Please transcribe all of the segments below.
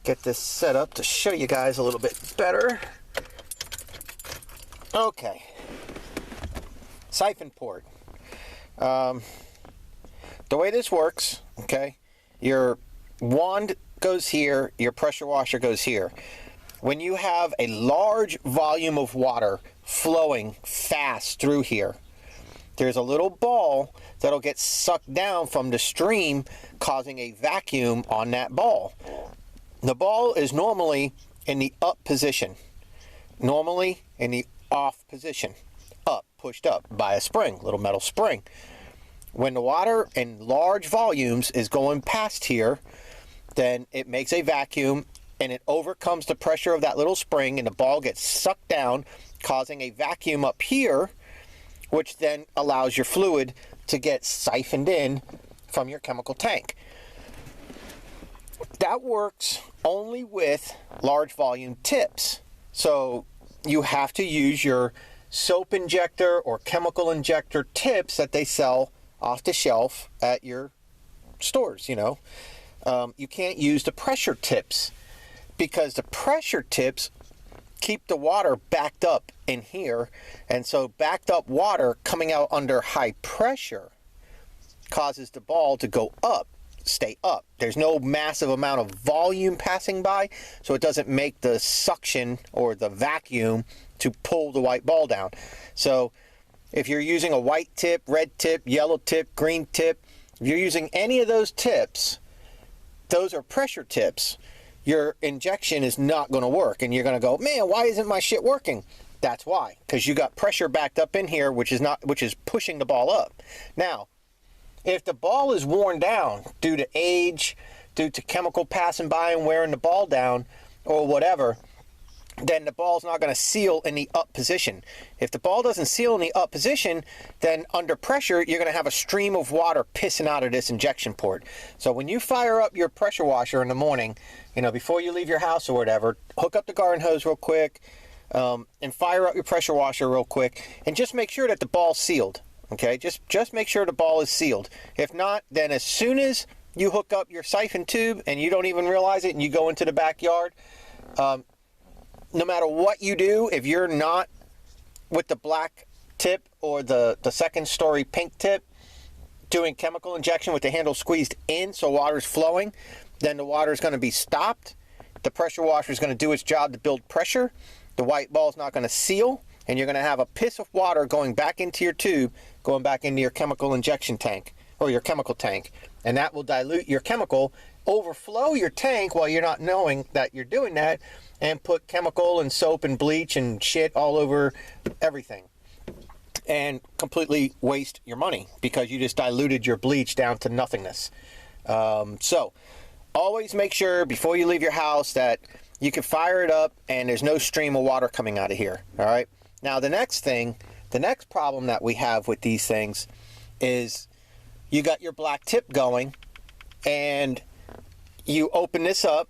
get this set up to show you guys a little bit better. Okay. Siphon port. The way this works, okay, your wand goes here, your pressure washer goes here. When you have a large volume of water flowing fast through here, there's a little ball that'll get sucked down from the stream, causing a vacuum on that ball. The ball is normally in the up position, normally in the off position, up, pushed up by a spring, little metal spring. When the water in large volumes is going past here, then it makes a vacuum and it overcomes the pressure of that little spring, and the ball gets sucked down, causing a vacuum up here, which then allows your fluid to get siphoned in from your chemical tank. That works only with large volume tips. So you have to use your soap injector or chemical injector tips that they sell off the shelf at your stores, you know. You can't use the pressure tips, because the pressure tips keep the water backed up in here, and so backed up water coming out under high pressure causes the ball to go up, stay up. There's no massive amount of volume passing by, so it doesn't make the suction or the vacuum to pull the white ball down. So if you're using a white tip, red tip, yellow tip, green tip, if you're using any of those tips, those are pressure tips, your injection is not going to work, and you're going to go, man, why isn't my shit working? That's why, because you got pressure backed up in here, which is pushing the ball up. Now, if the ball is worn down due to age, due to chemical passing by and wearing the ball down, or whatever, then the ball's not going to seal in the up position. If the ball doesn't seal in the up position, then under pressure, you're going to have a stream of water pissing out of this injection port. So when you fire up your pressure washer in the morning, you know, before you leave your house or whatever, hook up the garden hose real quick, and fire up your pressure washer real quick, and just make sure that the ball's sealed. Okay, just make sure the ball is sealed. If not, then as soon as you hook up your siphon tube and you don't even realize it, and you go into the backyard, no matter what you do, if you're not with the black tip or the second story pink tip doing chemical injection with the handle squeezed in so water's flowing, then the water is going to be stopped. The pressure washer is going to do its job to build pressure. The white ball is not going to seal, and you're going to have a piss of water going back into your tube, going back into your chemical injection tank or your chemical tank, and that will dilute your chemical, overflow your tank while you're not knowing that you're doing that, and put chemical and soap and bleach and shit all over everything, and completely waste your money because you just diluted your bleach down to nothingness. So always make sure before you leave your house that you can fire it up and there's no stream of water coming out of here. All right. Now the next problem that we have with these things is you got your black tip going, and you open this up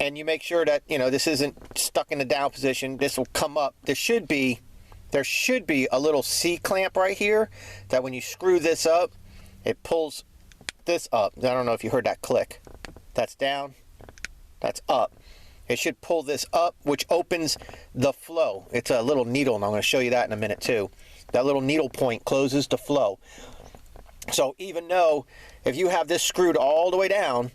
and you make sure that, you know, this isn't stuck in the down position. This will come up. There should be a little C-clamp right here that when you screw this up, it pulls this up. I don't know if you heard that click. That's down. That's up. It should pull this up, which opens the flow. It's a little needle, and I'm going to show you that in a minute too. That little needle point closes the flow. So even though if you have this screwed all the way down,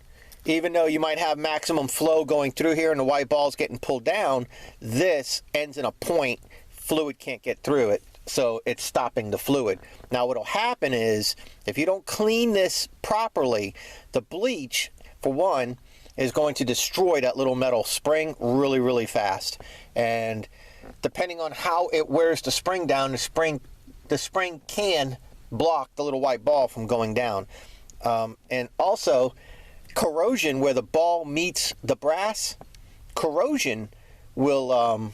even though you might have maximum flow going through here and the white ball's getting pulled down, this ends in a point. Fluid can't get through it, so it's stopping the fluid. Now what'll happen is, if you don't clean this properly, the bleach, for one, is going to destroy that little metal spring really, really fast. And depending on how it wears the spring down, the spring can block the little white ball from going down. And also, corrosion, where the ball meets the brass, corrosion will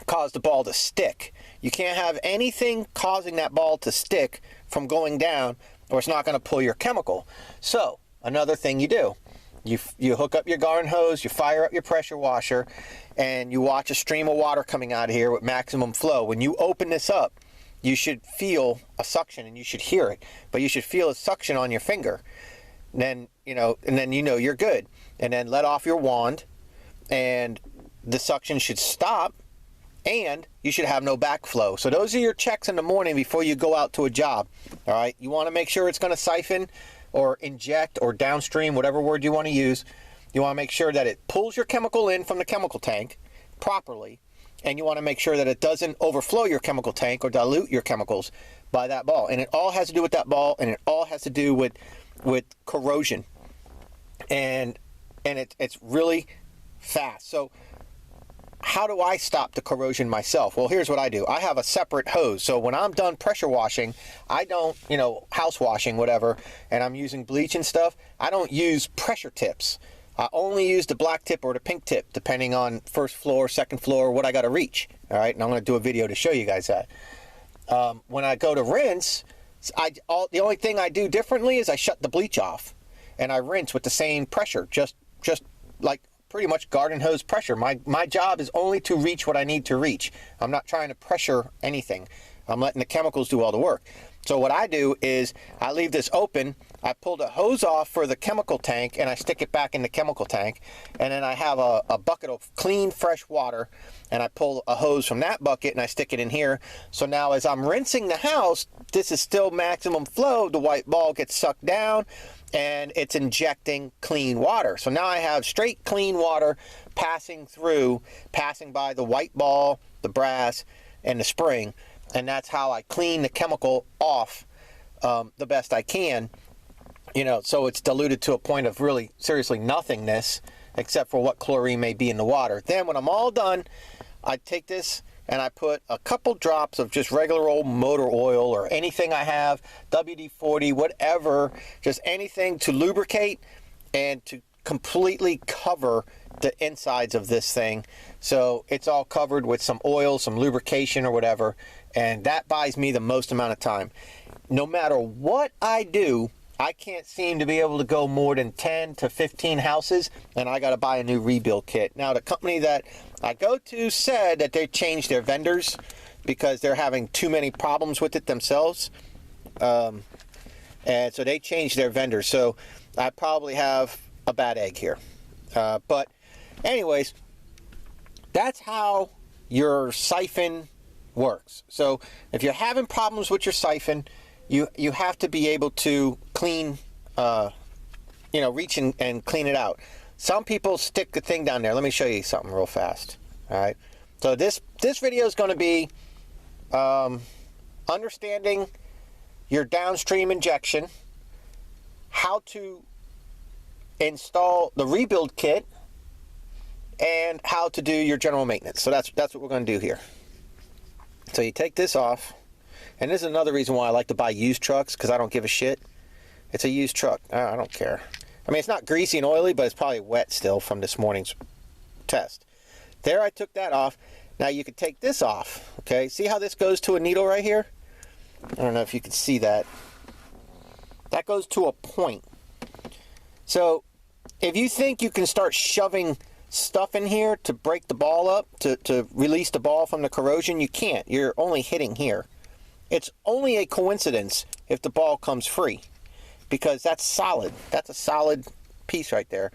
cause the ball to stick. You can't have anything causing that ball to stick from going down, or it's not going to pull your chemical. So another thing you do, you hook up your garden hose, you fire up your pressure washer, and you watch a stream of water coming out of here with maximum flow. When you open this up, you should feel a suction, and you should hear it, but you should feel a suction on your finger. then you're good. And then let off your wand, and the suction should stop, and you should have no backflow. So those are your checks in the morning before you go out to a job. All right, you want to make sure it's going to siphon or inject or downstream, whatever word you want to use. You want to make sure that it pulls your chemical in from the chemical tank properly, and you want to make sure that it doesn't overflow your chemical tank or dilute your chemicals by that ball. And it all has to do with that ball, and it all has to do with corrosion, and it's really fast. So how do I stop the corrosion myself? Well, here's what I do. I have a separate hose. So when I'm done pressure washing, I don't, house washing, whatever, and I'm using bleach and stuff, I don't use pressure tips. I only use the black tip or the pink tip, depending on first floor, second floor, what I got to reach. All right, and I'm going to do a video to show you guys that. When I go to rinse, the only thing I do differently is I shut the bleach off, and I rinse with the same pressure, just like pretty much garden hose pressure. My job is only to reach what I need to reach. I'm not trying to pressure anything. I'm letting the chemicals do all the work. So what I do is I leave this open, I pull the hose off for the chemical tank, and I stick it back in the chemical tank, and then I have a bucket of clean, fresh water, and I pull a hose from that bucket and I stick it in here. So now as I'm rinsing the house, this is still maximum flow. The white ball gets sucked down, and it's injecting clean water. So now I have straight clean water passing by the white ball, the brass, and the spring. And that's how I clean the chemical off the best I can. So it's diluted to a point of really seriously nothingness, except for what chlorine may be in the water. Then when I'm all done, I take this and I put a couple drops of just regular old motor oil or anything I have, WD-40, whatever, just anything to lubricate and to completely cover the insides of this thing. So it's all covered with some oil, some lubrication or whatever, and that buys me the most amount of time. No matter what I do, I can't seem to be able to go more than 10 to 15 houses, and I got to buy a new rebuild kit. Now, the company that I go to said that they changed their vendors because they're having too many problems with it themselves. And so they changed their vendors. So I probably have a bad egg here. But anyways, that's how your siphon works. So if you're having problems with your siphon, you have to be able to clean, reach and clean it out. Some people stick the thing down there. Let me show you something real fast. All right. So this video is going to be understanding your downstream injection, how to install the rebuild kit, and how to do your general maintenance. So that's what we're going to do here. So you take this off. And this is another reason why I like to buy used trucks, because I don't give a shit. It's a used truck. I don't care. I mean, it's not greasy and oily, but it's probably wet still from this morning's test. There, I took that off. Now you can take this off, okay? See how this goes to a needle right here? I don't know if you can see that. That goes to a point. So if you think you can start shoving stuff in here to break the ball up, to release the ball from the corrosion, you can't. You're only hitting here. It's only a coincidence if the ball comes free, because that's solid. That's a solid piece right there.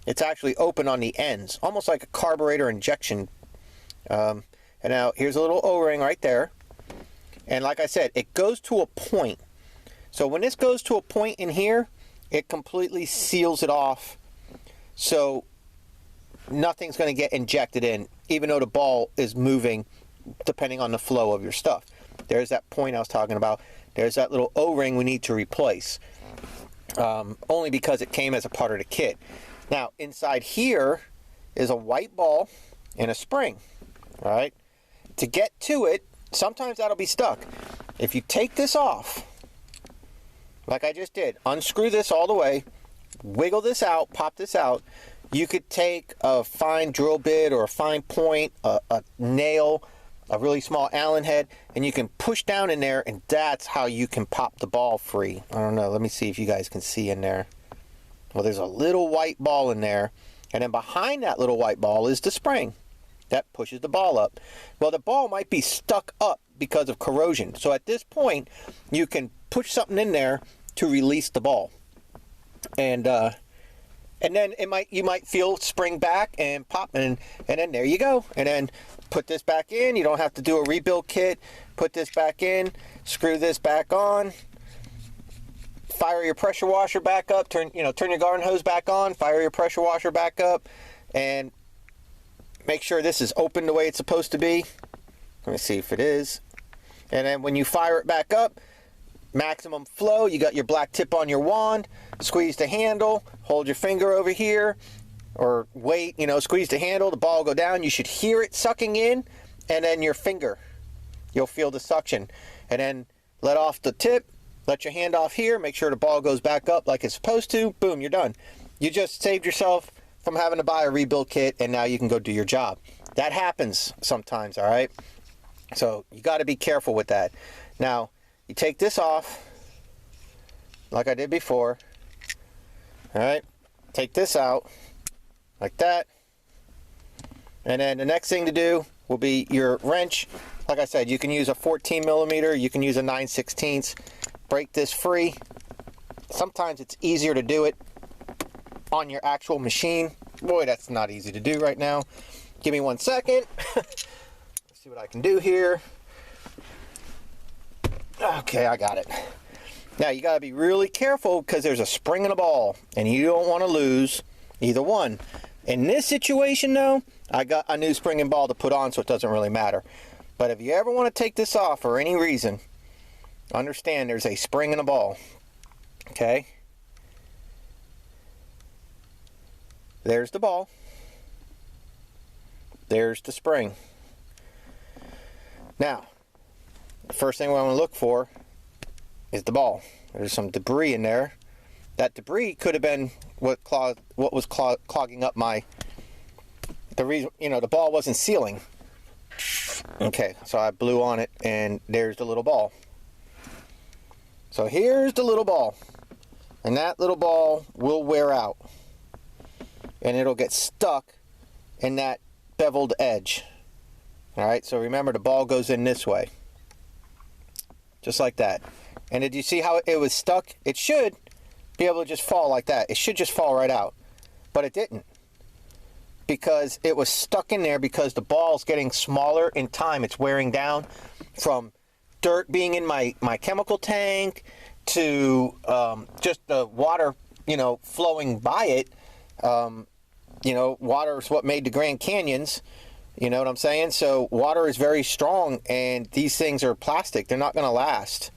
It's actually open on the ends, almost like a carburetor injection. And now here's a little O-ring right there. And like I said, it goes to a point. So when this goes to a point in here, it completely seals it off. So nothing's going to get injected in, even though the ball is moving depending on the flow of your stuff. There's that point I was talking about. There's that little O-ring we need to replace, only because it came as a part of the kit. Now, inside here is a white ball and a spring, all right? To get to it, sometimes that'll be stuck. If you take this off, like I just did, unscrew this all the way, wiggle this out, pop this out, you could take a fine drill bit or a fine point, a nail, a really small Allen head, and you can push down in there, and that's how you can pop the ball free. I don't know. Let me see if you guys can see in there. Well, there's a little white ball in there, and then behind that little white ball is the spring that pushes the ball up. Well, the ball might be stuck up because of corrosion. So at this point, you can push something in there to release the ball. And then you might feel spring back and pop, and then there you go. And then put this back in. You don't have to do a rebuild kit. Put this back in, screw this back on, fire your pressure washer back up, turn your garden hose back on, fire your pressure washer back up, and make sure this is open the way it's supposed to be. Let me see if it is. And then when you fire it back up, maximum flow, you got your black tip on your wand, squeeze the handle, hold your finger over here, or wait, squeeze the handle, the ball will go down, you should hear it sucking in, and then your finger, you'll feel the suction. And then let off the tip, let your hand off here, make sure the ball goes back up like it's supposed to, boom, you're done. You just saved yourself from having to buy a rebuild kit, and now you can go do your job. That happens sometimes, all right? So you got to be careful with that. Now, you take this off, like I did before, all right? Take this out, like that. And then the next thing to do will be your wrench. Like I said, you can use a 14 millimeter, you can use a 9/16. Break this free. Sometimes it's easier to do it on your actual machine. Boy, that's not easy to do right now. Give me 1 second. Let's see what I can do here. Okay, I got it. Now you got to be really careful because there's a spring in the ball and you don't want to lose either one. In this situation though, I got a new spring and ball to put on, so it doesn't really matter. But if you ever want to take this off for any reason, understand there's a spring in the ball. Okay? There's the ball. There's the spring. Now, the first thing we want to look for is the ball. There's some debris in there. That debris could have been what was clogging up the reason, the ball wasn't sealing. Okay, so I blew on it and there's the little ball. So here's the little ball. And that little ball will wear out. And it'll get stuck in that beveled edge. Alright, so remember the ball goes in this way. Just like that. And did you see how it was stuck? It should be able to just fall like that. It should just fall right out. But it didn't. Because it was stuck in there because the ball's getting smaller in time. It's wearing down from dirt being in my chemical tank to just the water, flowing by it. Water is what made the Grand Canyons. You know what I'm saying? So water is very strong, and these things are plastic. They're not going to last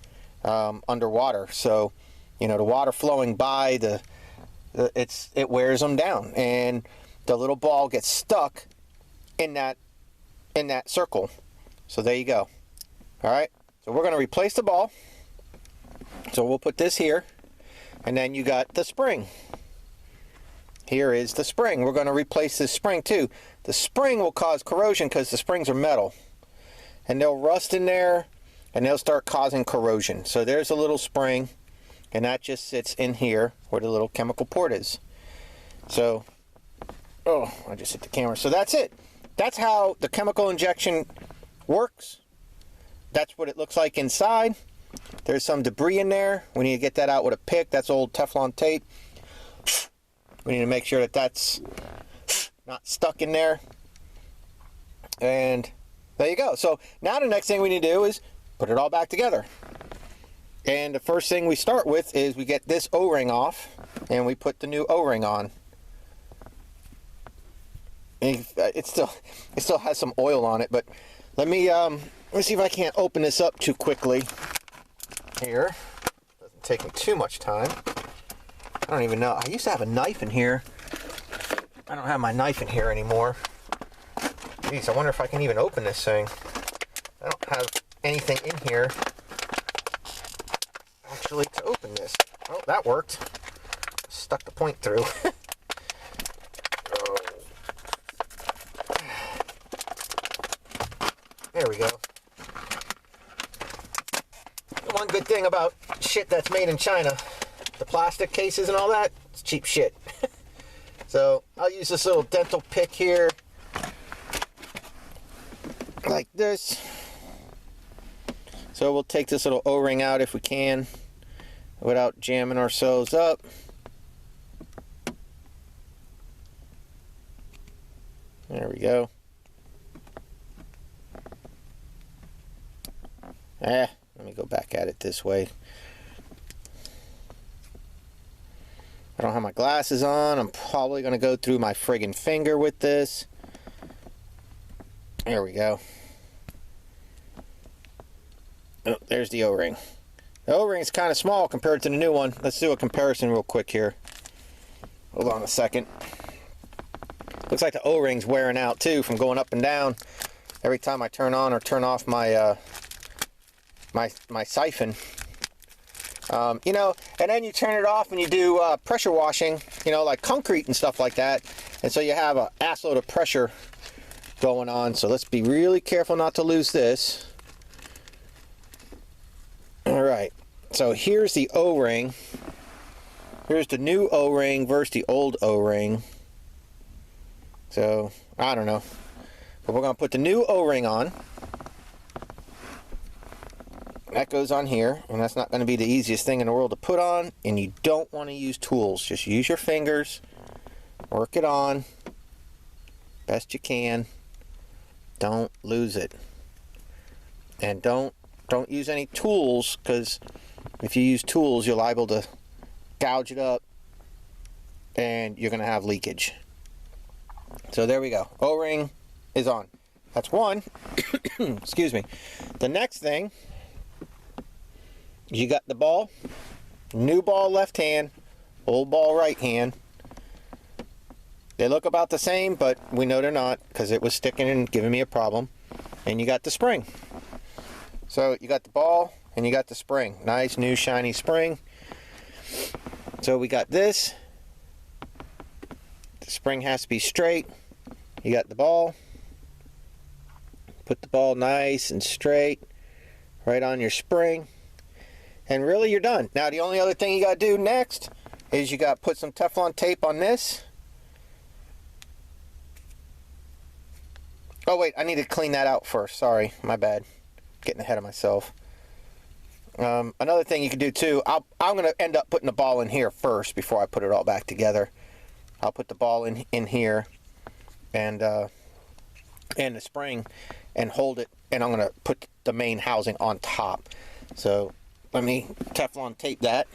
underwater. So, the water flowing by, it wears them down, and the little ball gets stuck in that circle. So there you go. All right. So we're going to replace the ball. So we'll put this here, and then you got the spring. Here is the spring. We're going to replace this spring too. The spring will cause corrosion because the springs are metal. And they'll rust in there and they'll start causing corrosion. So there's a little spring, and that just sits in here where the little chemical port is. So, I just hit the camera. So that's it. That's how the chemical injection works. That's what it looks like inside. There's some debris in there. We need to get that out with a pick. That's old Teflon tape. We need to make sure that that's not stuck in there. And there you go. So now the next thing we need to do is put it all back together. And the first thing we start with is we get this O-ring off and we put the new O-ring on. And it still has some oil on it, but let me see if I can't open this up too quickly here. Doesn't take me too much time. I don't even know. I used to have a knife in here. I don't have my knife in here anymore. Jeez, I wonder if I can even open this thing. I don't have anything in here actually to open this. Oh, that worked. Stuck the point through. There we go. The one good thing about shit that's made in China, the plastic cases and all that, it's cheap shit. So I'll use this little dental pick here, like this. So we'll take this little O-ring out if we can, without jamming ourselves up. There we go. Let me go back at it this way. I don't have my glasses on. I'm probably going to go through my friggin' finger with this. There we go. Oh, there's the O-ring. The O-ring is kind of small compared to the new one. Let's do a comparison real quick here. Hold on a second. Looks like the O-ring's wearing out too from going up and down every time I turn on or turn off my my siphon. You know, and then you turn it off and you do pressure washing, you know, like concrete and stuff like that. And so you have an assload of pressure going on. So let's be really careful not to lose this. All right, so here's the O-ring. Here's the new O-ring versus the old O-ring. So, I don't know. But we're going to put the new O-ring on. That goes on here, and that's not going to be the easiest thing in the world to put on, and you don't want to use tools. Just use your fingers, work it on best you can. Don't lose it. And don't use any tools, because if you use tools, you're liable to gouge it up, and you're going to have leakage. So there we go. O-ring is on. That's one. Excuse me. The next thing, you got the ball. New ball left hand, old ball right hand. They look about the same, but we know they're not, because it was sticking and giving me a problem. And you got the spring. So you got the ball and you got the spring. Nice new shiny spring. So we got this. The spring has to be straight. You got the ball. Put the ball nice and straight right on your spring. And really you're done. Now the only other thing you got to do next is you got to put some Teflon tape on this. Oh wait, I need to clean that out first. Sorry, my bad. Getting ahead of myself. Another thing you can do too, I'm going to end up putting the ball in here first before I put it all back together. I'll put the ball in here and the spring and hold it, and I'm going to put the main housing on top. So let me Teflon tape that.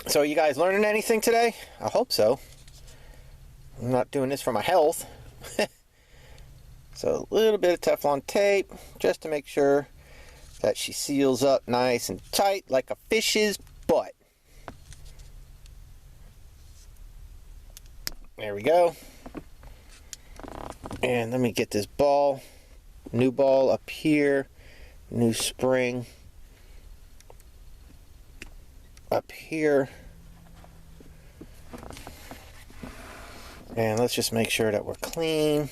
So you guys learning anything today? I hope so. I'm not doing this for my health. So a little bit of Teflon tape just to make sure that she seals up nice and tight like a fish's butt. There we go. And let me get this ball. New ball up here. New spring up here. And let's just make sure that we're clean.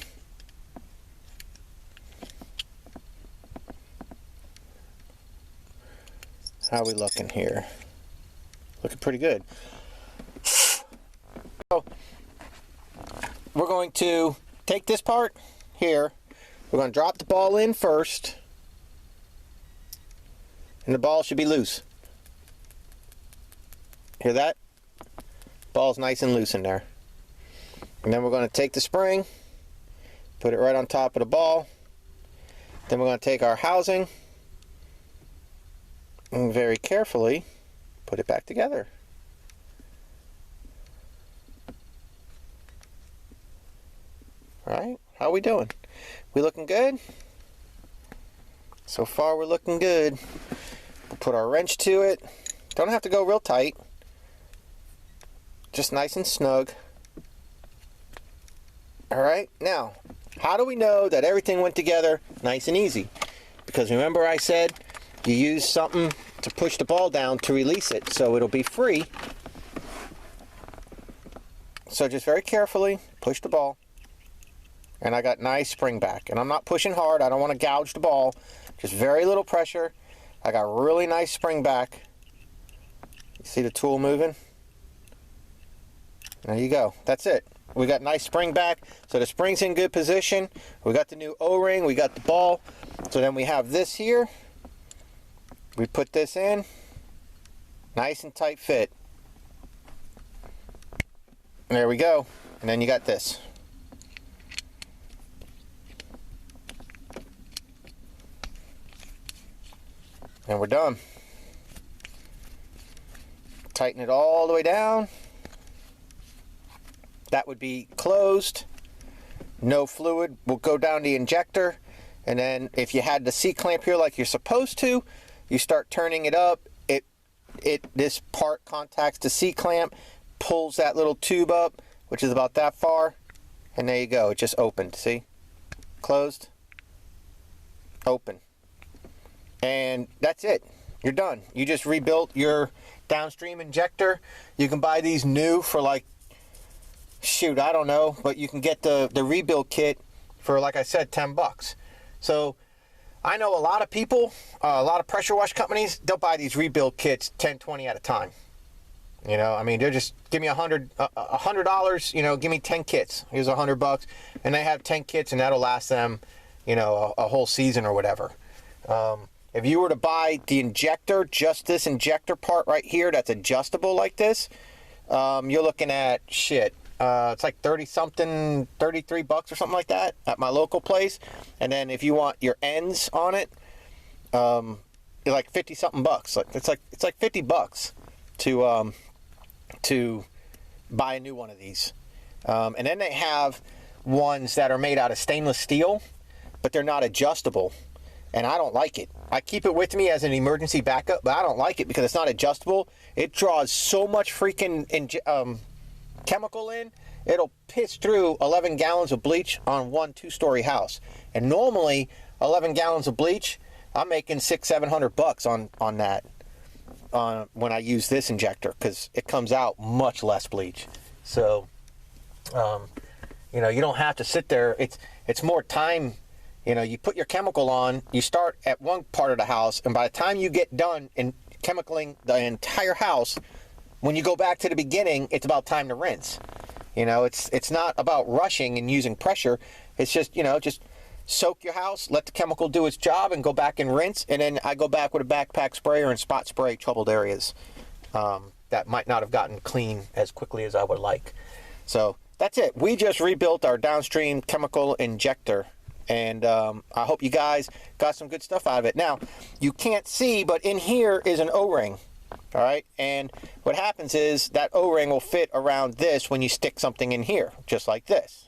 How are we looking here? Looking pretty good. So we're going to take this part here. We're going to drop the ball in first. And the ball should be loose. Hear that? Ball's nice and loose in there. And then we're going to take the spring, put it right on top of the ball. Then we're going to take our housing and very carefully put it back together. Alright, how are we doing? We looking good? So far we're looking good. We'll put our wrench to it. Don't have to go real tight. Just nice and snug. Alright, now, how do we know that everything went together nice and easy? Because remember I said you use something to push the ball down to release it so it'll be free. So just very carefully push the ball. And I got nice spring back. And I'm not pushing hard. I don't want to gouge the ball. Just very little pressure. I got really nice spring back. You see the tool moving? There you go. That's it. We got nice spring back. So the spring's in good position. We got the new O-ring. We got the ball. So then we have this here. We put this in. Nice and tight fit. There we go. and then you got this. And we're done. Tighten it all the way down. That would be closed. No fluid will go down the injector. And then if you had the C-clamp here like you're supposed to, you start turning it up. This part contacts the C-clamp, pulls that little tube up, which is about that far, and there you go. It just opened. See? Closed. Open. And that's it. You're done. You just rebuilt your Downstream injector. You can buy these new for like, shoot, I don't know, but you can get the rebuild kit for, like I said, 10 bucks. So I know a lot of people, a lot of pressure wash companies, they'll buy these rebuild kits 10, 20 at a time. You know, I mean, they're just, give me $100, you know, give me 10 kits. Here's $100, and they have 10 kits, and that'll last them, you know, a whole season or whatever. If you were to buy the injector, just this injector part right here that's adjustable like this, you're looking at, shit, it's like 30-something, 33 bucks or something like that at my local place. And then if you want your ends on it, you're like 50-something bucks. It's like 50 bucks to buy a new one of these. And then they have ones that are made out of stainless steel, but they're not adjustable. And I don't like it. I keep it with me as an emergency backup, but I don't like it because it's not adjustable. It draws so much freaking chemical in, it'll piss through 11 gallons of bleach on one 2-story house. And normally 11 gallons of bleach, I'm making $600-700 on that when I use this injector, because it comes out much less bleach. So you know, you don't have to sit there. It's more time. You know, you put your chemical on, you start at one part of the house, and by the time you get done in chemicaling the entire house, when you go back to the beginning, it's about time to rinse. You know, it's not about rushing and using pressure. It's just, you know, just soak your house, let the chemical do its job, and go back and rinse. And then I go back with a backpack sprayer and spot spray troubled areas that might not have gotten clean as quickly as I would like. So that's it. We just rebuilt our Downstream chemical injector. And I hope you guys got some good stuff out of it. Now, you can't see, but in here is an O-ring. All right, and what happens is that O-ring will fit around this when you stick something in here, just like this.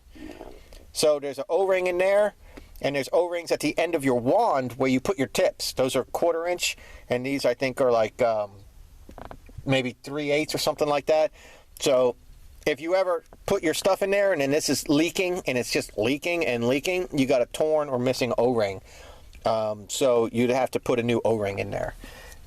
So there's an O-ring in there, and there's O-rings at the end of your wand where you put your tips. Those are 1/4 inch, and these I think are like maybe 3/8 or something like that. So if you ever put your stuff in there and then this is leaking and it's just leaking and leaking, you got a torn or missing O-ring. So you'd have to put a new O-ring in there.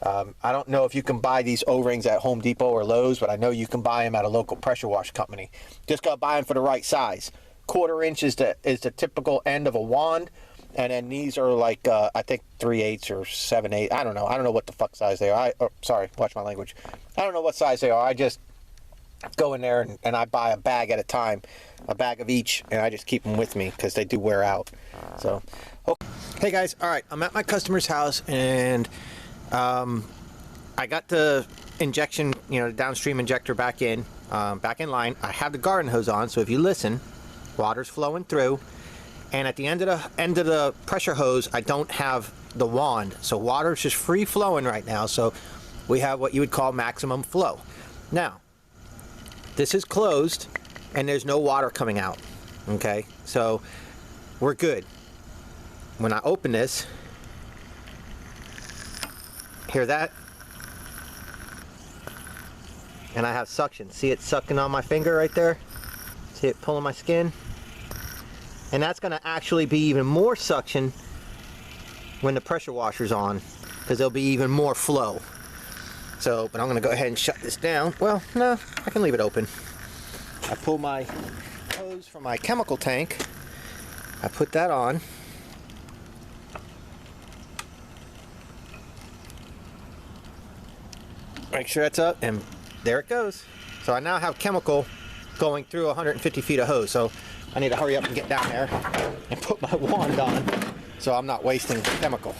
I don't know if you can buy these O-rings at Home Depot or Lowe's, but I know you can buy them at a local pressure wash company. Just got to buy them for the right size. 1/4 inch is the typical end of a wand, and then these are like I think 3/8 or 7/8. I don't know. I don't know what the fuck size they are. Sorry, watch my language. I don't know what size they are. I just go in there and I buy a bag at a time, a bag of each, and I just keep them with me because they do wear out. So, okay. Hey guys, all right, I'm at my customer's house, and I got the injection, you know, the Downstream injector back in line. I have the garden hose on, so if you listen, water's flowing through. And at the end of the pressure hose, I don't have the wand, so water's just free flowing right now. So we have what you would call maximum flow. Now, this is closed, and there's no water coming out. Okay, so we're good. When I open this, hear that? And I have suction. See it sucking on my finger right there? See it pulling my skin? And that's going to actually be even more suction when the pressure washer's on, because there'll be even more flow. So, but I'm going to go ahead and shut this down. Well, no, I can leave it open. I pull my hose from my chemical tank. I put that on. Make sure that's up, and there it goes. So I now have chemical going through 150 feet of hose. So I need to hurry up and get down there and put my wand on so I'm not wasting chemical.